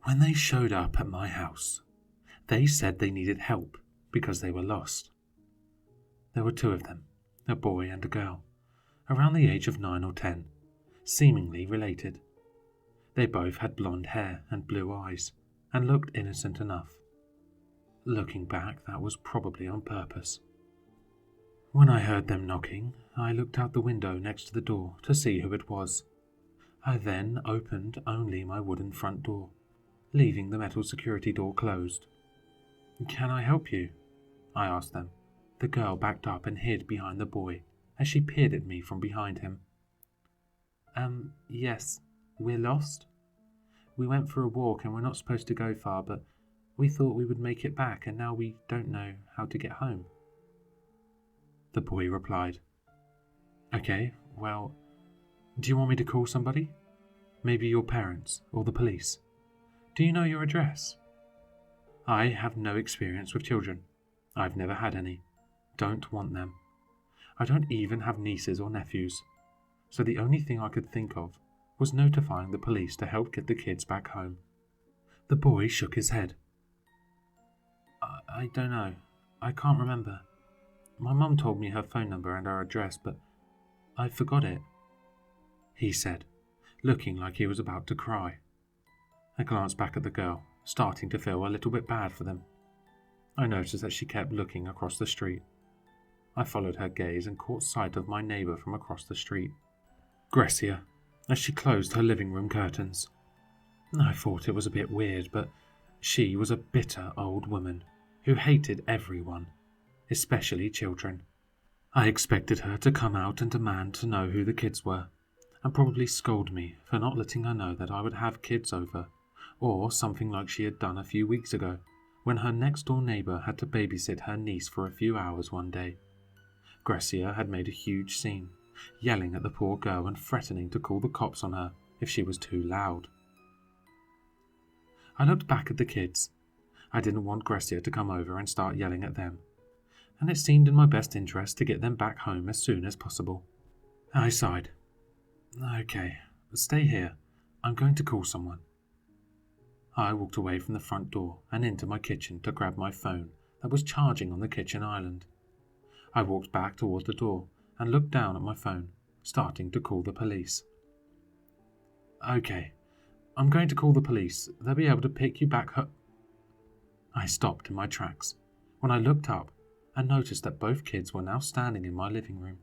When they showed up at my house, they said they needed help because they were lost. There were two of them, a boy and a girl, around the age of 9 or 10, seemingly related. They both had blonde hair and blue eyes and looked innocent enough. Looking back, that was probably on purpose. When I heard them knocking, I looked out the window next to the door to see who it was. I then opened only my wooden front door, leaving the metal security door closed. "Can I help you?" I asked them. The girl backed up and hid behind the boy as she peered at me from behind him. Yes, we're lost. We went for a walk and we're not supposed to go far, but we thought we would make it back and now we don't know how to get home." The boy replied, "Okay, well, do you want me to call somebody? Maybe your parents or the police? Do you know your address?" "I have no experience with children. I've never had any. Don't want them. I don't even have nieces or nephews. So the only thing I could think of was notifying the police to help get the kids back home." The boy shook his head. I don't know. I can't remember. My mum told me her phone number and our address, but I forgot it," he said, looking like he was about to cry. I glanced back at the girl, starting to feel a little bit bad for them. I noticed that she kept looking across the street. I followed her gaze and caught sight of my neighbour from across the street, Grecia, as she closed her living room curtains. I thought it was a bit weird, but she was a bitter old woman who hated everyone, especially children. I expected her to come out and demand to know who the kids were, and probably scold me for not letting her know that I would have kids over, or something like she had done a few weeks ago when her next-door neighbour had to babysit her niece for a few hours one day. Grecia had made a huge scene, yelling at the poor girl and threatening to call the cops on her if she was too loud. I looked back at the kids. I didn't want Grecia to come over and start yelling at them, and it seemed in my best interest to get them back home as soon as possible. I sighed. "Okay, stay here. I'm going to call someone." I walked away from the front door and into my kitchen to grab my phone that was charging on the kitchen island. I walked back towards the door and looked down at my phone, starting to call the police. "Okay, I'm going to call the police. They'll be able to pick you back home." I stopped in my tracks when I looked up and noticed that both kids were now standing in my living room.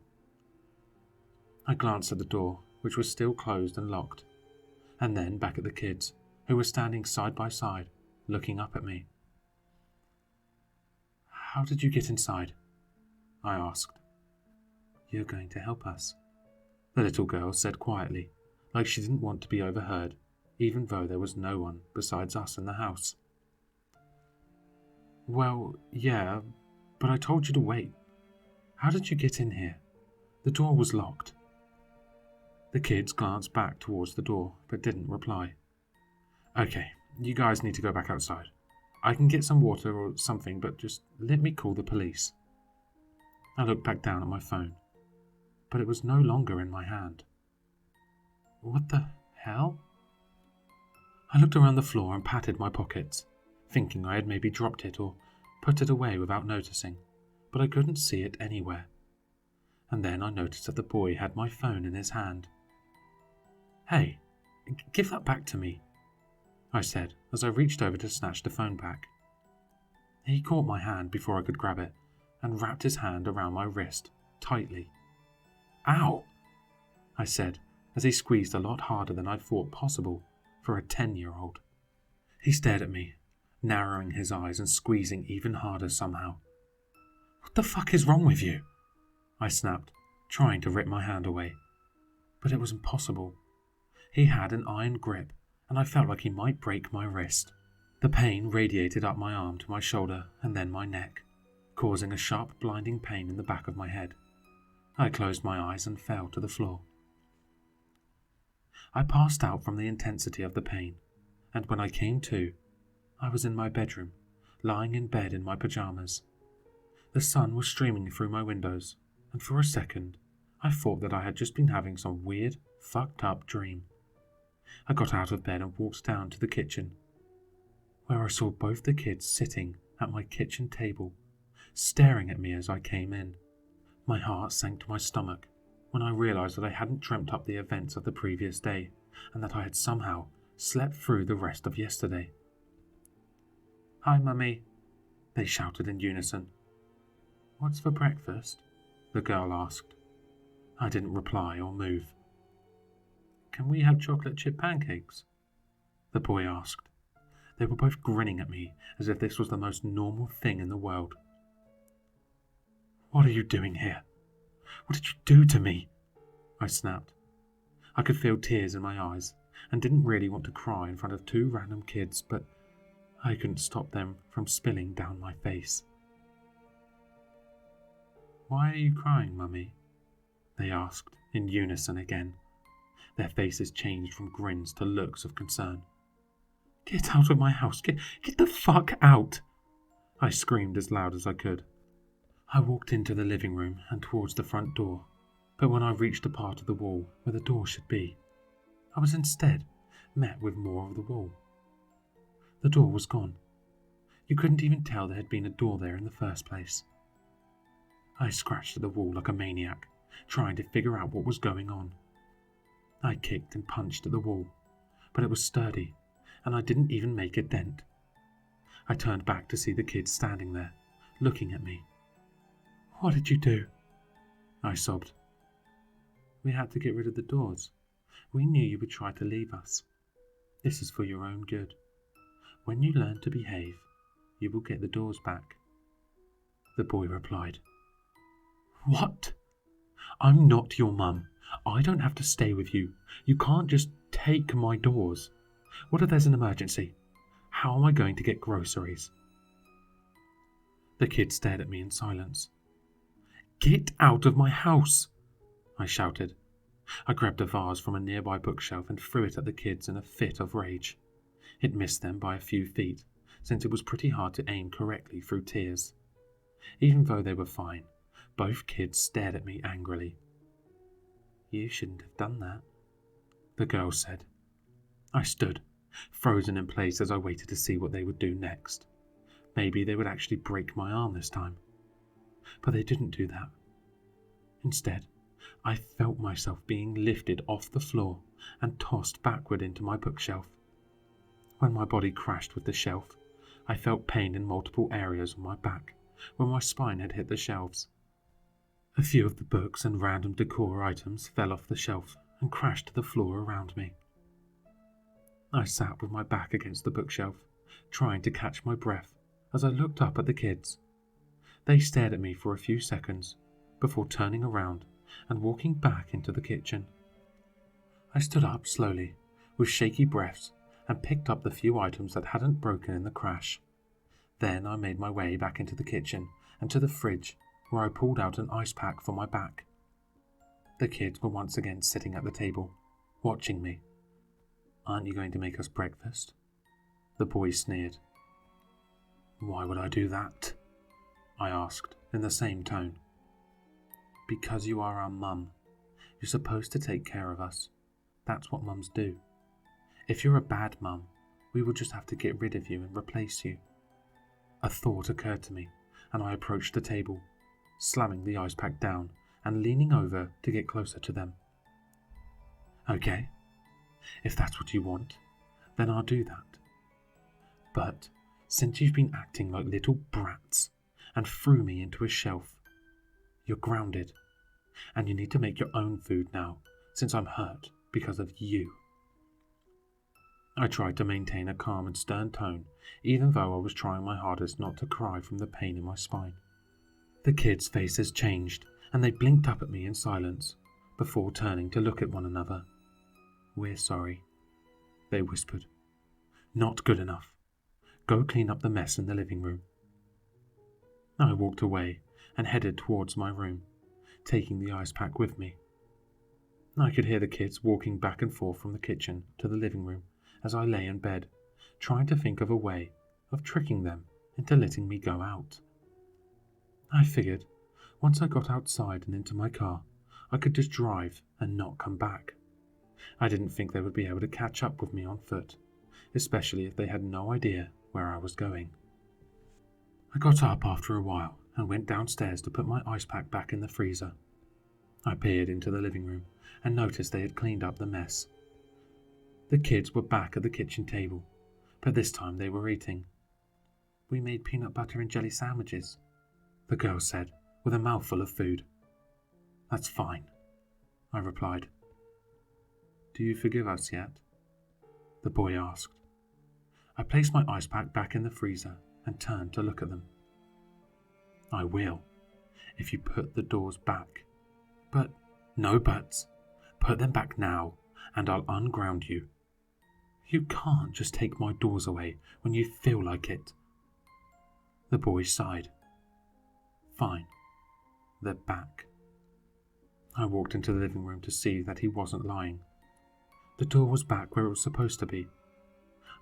I glanced at the door, which was still closed and locked, and then back at the kids, who were standing side by side, looking up at me. "How did you get inside?" I asked. "You're going to help us," the little girl said quietly, like she didn't want to be overheard, even though there was no one besides us in the house. "Well, yeah, but I told you to wait. How did you get in here? The door was locked." The kids glanced back towards the door, but didn't reply. "Okay, you guys need to go back outside. I can get some water or something, but just let me call the police." I looked back down at my phone, but it was no longer in my hand. What the hell? I looked around the floor and patted my pockets, thinking I had maybe dropped it or put it away without noticing, but I couldn't see it anywhere. And then I noticed that the boy had my phone in his hand. "Hey, give that back to me," I said as I reached over to snatch the phone back. He caught my hand before I could grab it and wrapped his hand around my wrist tightly. "Ow!" I said as he squeezed a lot harder than I thought possible for a 10-year-old. He stared at me, narrowing his eyes and squeezing even harder somehow. "What the fuck is wrong with you?" I snapped, trying to rip my hand away. But it was impossible. He had an iron grip, and I felt like he might break my wrist. The pain radiated up my arm to my shoulder and then my neck, causing a sharp, blinding pain in the back of my head. I closed my eyes and fell to the floor. I passed out from the intensity of the pain, and when I came to, I was in my bedroom, lying in bed in my pajamas. The sun was streaming through my windows, and for a second, I thought that I had just been having some weird, fucked up dream. I got out of bed and walked down to the kitchen, where I saw both the kids sitting at my kitchen table, staring at me as I came in. My heart sank to my stomach when I realized that I hadn't dreamt up the events of the previous day and that I had somehow slept through the rest of yesterday. "Hi, Mummy," they shouted in unison. "What's for breakfast?" the girl asked. I didn't reply or move. "Can we have chocolate chip pancakes?" the boy asked. They were both grinning at me as if this was the most normal thing in the world. "What are you doing here? What did you do to me?" I snapped. I could feel tears in my eyes and didn't really want to cry in front of two random kids, but I couldn't stop them from spilling down my face. "Why are you crying, Mummy?" they asked in unison again. Their faces changed from grins to looks of concern. "Get out of my house! Get the fuck out!" I screamed as loud as I could. I walked into the living room and towards the front door, but when I reached the part of the wall where the door should be, I was instead met with more of the wall. The door was gone. You couldn't even tell there had been a door there in the first place. I scratched at the wall like a maniac, trying to figure out what was going on. I kicked and punched at the wall, but it was sturdy, and I didn't even make a dent. I turned back to see the kids standing there, looking at me. "What did you do?" I sobbed. "We had to get rid of the doors. We knew you would try to leave us. This is for your own good. When you learn to behave, you will get the doors back," the boy replied. "What? I'm not your mum. I don't have to stay with you. You can't just take my doors. What if there's an emergency? How am I going to get groceries?" The kid stared at me in silence. "Get out of my house!" I shouted. I grabbed a vase from a nearby bookshelf and threw it at the kids in a fit of rage. It missed them by a few feet, since it was pretty hard to aim correctly through tears. Even though they were fine, both kids stared at me angrily. "You shouldn't have done that," the girl said. I stood, frozen in place as I waited to see what they would do next. Maybe they would actually break my arm this time. But they didn't do that. Instead, I felt myself being lifted off the floor and tossed backward into my bookshelf. When my body crashed with the shelf, I felt pain in multiple areas on my back where my spine had hit the shelves. A few of the books and random decor items fell off the shelf and crashed to the floor around me. I sat with my back against the bookshelf, trying to catch my breath as I looked up at the kids. They stared at me for a few seconds before turning around and walking back into the kitchen. I stood up slowly, with shaky breaths, and picked up the few items that hadn't broken in the crash. Then I made my way back into the kitchen and to the fridge, where I pulled out an ice pack for my back. The kids were once again sitting at the table, watching me. "Aren't you going to make us breakfast?" the boy sneered. "Why would I do that?" I asked in the same tone. "Because you are our mum. You're supposed to take care of us. That's what mums do. If you're a bad mum, we will just have to get rid of you and replace you." A thought occurred to me, and I approached the table, slamming the ice pack down and leaning over to get closer to them. "Okay, if that's what you want, then I'll do that. But since you've been acting like little brats and threw me into a shelf, you're grounded, and you need to make your own food now, since I'm hurt because of you." I tried to maintain a calm and stern tone, even though I was trying my hardest not to cry from the pain in my spine. The kids' faces changed, and they blinked up at me in silence, before turning to look at one another. "We're sorry," they whispered. "Not good enough. Go clean up the mess in the living room." I walked away and headed towards my room, taking the ice pack with me. I could hear the kids walking back and forth from the kitchen to the living room as I lay in bed, trying to think of a way of tricking them into letting me go out. I figured once I got outside and into my car, I could just drive and not come back. I didn't think they would be able to catch up with me on foot, especially if they had no idea where I was going. I got up after a while and went downstairs to put my ice pack back in the freezer. I peered into the living room and noticed they had cleaned up the mess. The kids were back at the kitchen table, but this time they were eating. "We made peanut butter and jelly sandwiches," the girl said, with a mouthful of food. "That's fine," I replied. "Do you forgive us yet?" the boy asked. I placed my ice pack back in the freezer and turned to look at them. "I will, if you put the doors back. But no buts. Put them back now, and I'll unground you. You can't just take my doors away when you feel like it." The boy sighed. "Fine, they're back." I walked into the living room to see that he wasn't lying. The door was back where it was supposed to be.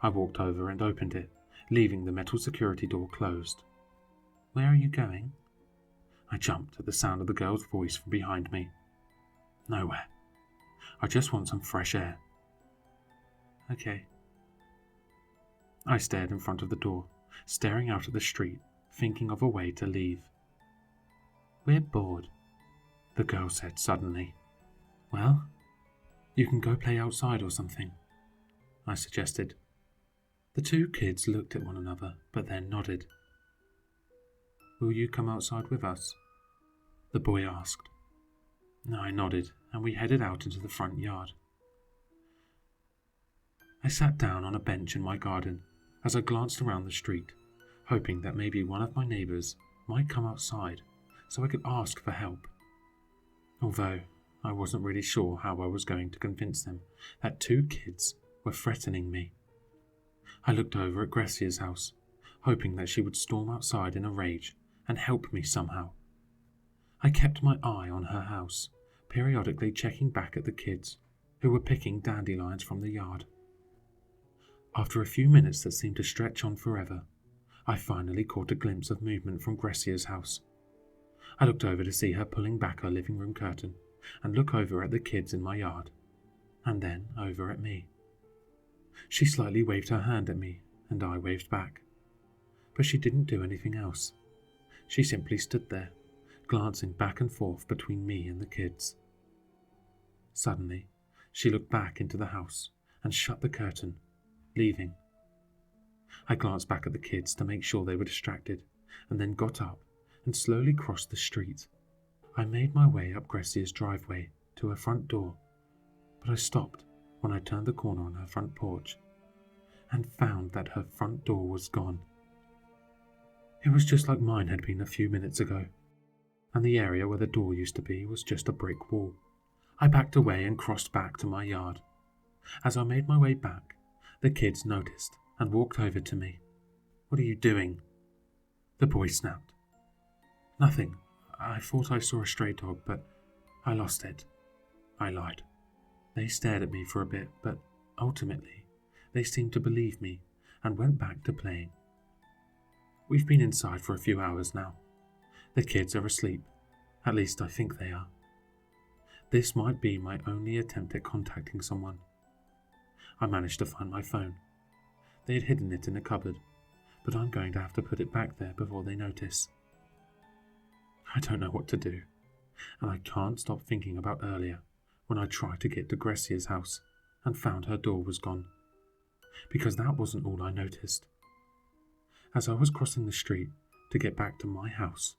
I walked over and opened it, leaving the metal security door closed. "Where are you going?" I jumped at the sound of the girl's voice from behind me. "Nowhere. I just want some fresh air." "Okay." I stared in front of the door, staring out at the street, thinking of a way to leave. "We're bored," the girl said suddenly. "Well, you can go play outside or something," I suggested. The two kids looked at one another, but then nodded. "Will you come outside with us?" the boy asked. I nodded, and we headed out into the front yard. I sat down on a bench in my garden as I glanced around the street, hoping that maybe one of my neighbors might come outside so I could ask for help. Although I wasn't really sure how I was going to convince them that two kids were threatening me. I looked over at Grecia's house, hoping that she would storm outside in a rage and help me somehow. I kept my eye on her house, periodically checking back at the kids, who were picking dandelions from the yard. After a few minutes that seemed to stretch on forever, I finally caught a glimpse of movement from Grecia's house. I looked over to see her pulling back her living room curtain and look over at the kids in my yard, and then over at me. She slightly waved her hand at me, and I waved back. But she didn't do anything else. She simply stood there, glancing back and forth between me and the kids. Suddenly, she looked back into the house and shut the curtain, leaving. I glanced back at the kids to make sure they were distracted, and then got up and slowly crossed the street. I made my way up Grecia's driveway to her front door, but I stopped when I turned the corner on her front porch and found that her front door was gone. It was just like mine had been a few minutes ago, and the area where the door used to be was just a brick wall. I backed away and crossed back to my yard. As I made my way back, the kids noticed and walked over to me. "What are you doing?" the boy snapped. "Nothing. I thought I saw a stray dog, but I lost it," I lied. They stared at me for a bit, but ultimately, they seemed to believe me and went back to playing. We've been inside for a few hours now. The kids are asleep. At least I think they are. This might be my only attempt at contacting someone. I managed to find my phone. They had hidden it in a cupboard, but I'm going to have to put it back there before they notice. I don't know what to do, and I can't stop thinking about earlier when I tried to get to Grecia's house and found her door was gone. Because that wasn't all I noticed. As I was crossing the street to get back to my house,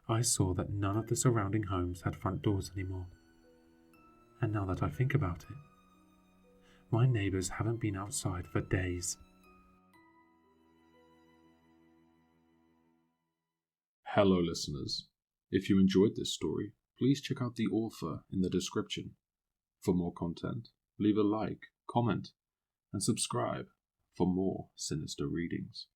I saw that none of the surrounding homes had front doors anymore. And now that I think about it, my neighbors haven't been outside for days. Hello, listeners. If you enjoyed this story, please check out the author in the description. For more content, leave a like, comment, and subscribe for more sinister readings.